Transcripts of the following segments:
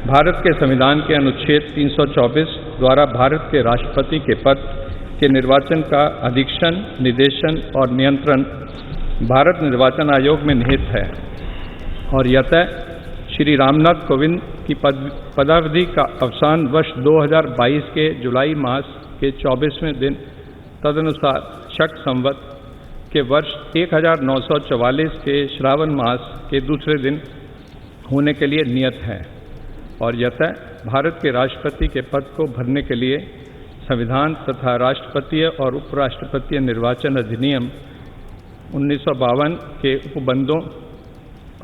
भारत के संविधान के अनुच्छेद 324 द्वारा भारत के राष्ट्रपति के पद के निर्वाचन का अधीक्षण, निर्देशन और नियंत्रण भारत निर्वाचन आयोग में निहित है और यतः श्री रामनाथ कोविंद की पदावधि का अवसान वर्ष 2022 के जुलाई मास के 24वें दिन तदनुसार शक संवत के वर्ष 1944 के श्रावण मास के दूसरे दिन होने के लिए नियत है और यतः भारत के राष्ट्रपति के पद को भरने के लिए संविधान तथा राष्ट्रपतीय और उपराष्ट्रपतीय निर्वाचन अधिनियम 1952 के उपबंधों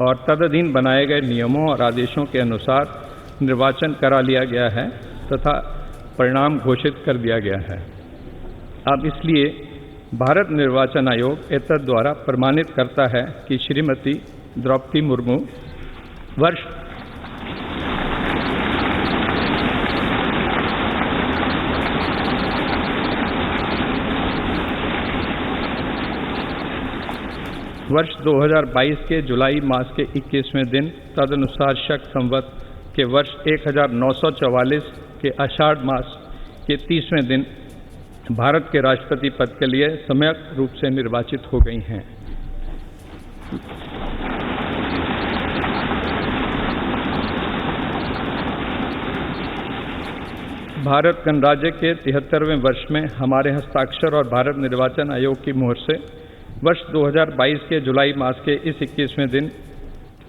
और तदधीन बनाए गए नियमों और आदेशों के अनुसार निर्वाचन करा लिया गया है तथा परिणाम घोषित कर दिया गया है। अब इसलिए भारत निर्वाचन आयोग एतद द्वारा प्रमाणित करता है कि श्रीमती द्रौपदी मुर्मू वर्ष 2022 के जुलाई मास के 21वें दिन तदनुसार शक संवत के वर्ष 1944 के आषाढ़ मास के 30वें दिन भारत के राष्ट्रपति पद के लिए सम्यक रूप से निर्वाचित हो गई हैं। भारत गणराज्य के 73वें वर्ष में हमारे हस्ताक्षर और भारत निर्वाचन आयोग की मुहर से वर्ष 2022 के जुलाई मास के इस 21वें दिन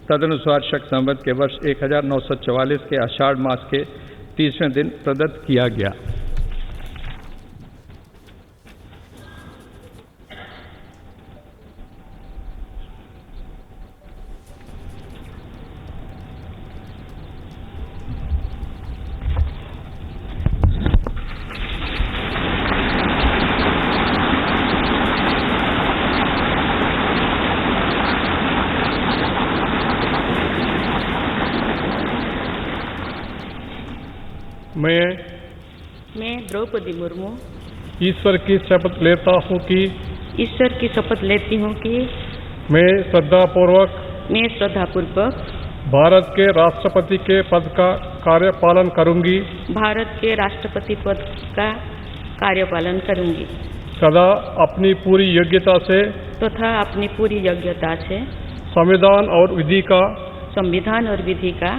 तदनुसार शक संवत के वर्ष 1944 के आषाढ़ मास के 30वें दिन प्रदत्त किया गया। मैं द्रौपदी मुर्मू ईश्वर की शपथ लेता हूँ कि मैं श्रद्धापूर्वक भारत के राष्ट्रपति के पद का कार्यपालन करूँगी सदा अपनी पूरी योग्यता से संविधान और विधि का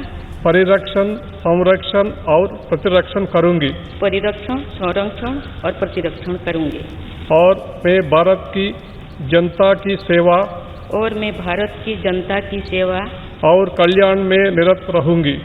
परिरक्षण, संरक्षण और प्रतिरक्षण करूंगी और मैं भारत की जनता की सेवा और कल्याण में निरत रहूंगी।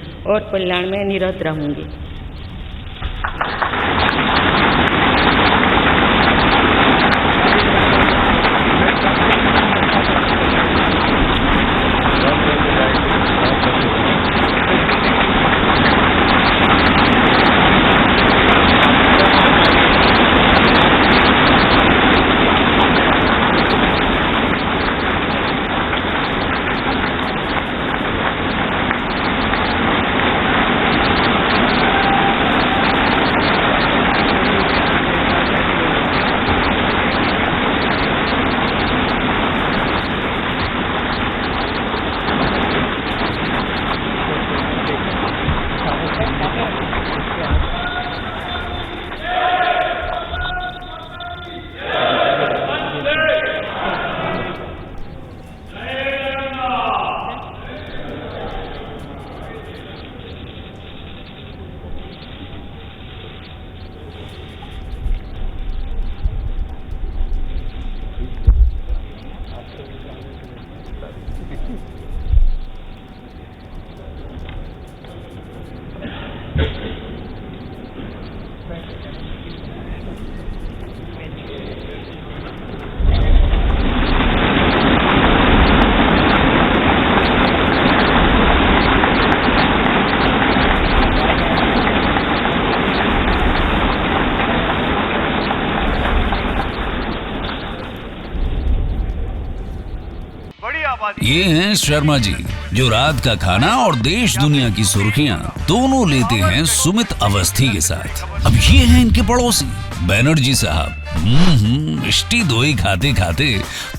ये हैं शर्मा जी, जो रात का खाना और देश दुनिया की सुर्खियां दोनों लेते हैं सुमित अवस्थी के साथ। अब ये हैं इनके पड़ोसी बनर्जी साहब, मिष्टी दोई खाते खाते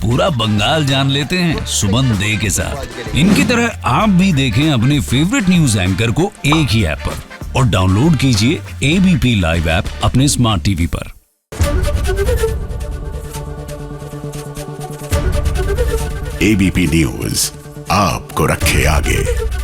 पूरा बंगाल जान लेते हैं सुमन दे के साथ। इनकी तरह आप भी देखें अपने फेवरेट न्यूज एंकर को एक ही ऐप पर और डाउनलोड कीजिए एबीपी लाइव ऐप अपने स्मार्ट टीवी पर। एबीपी न्यूज आपको रखे आगे।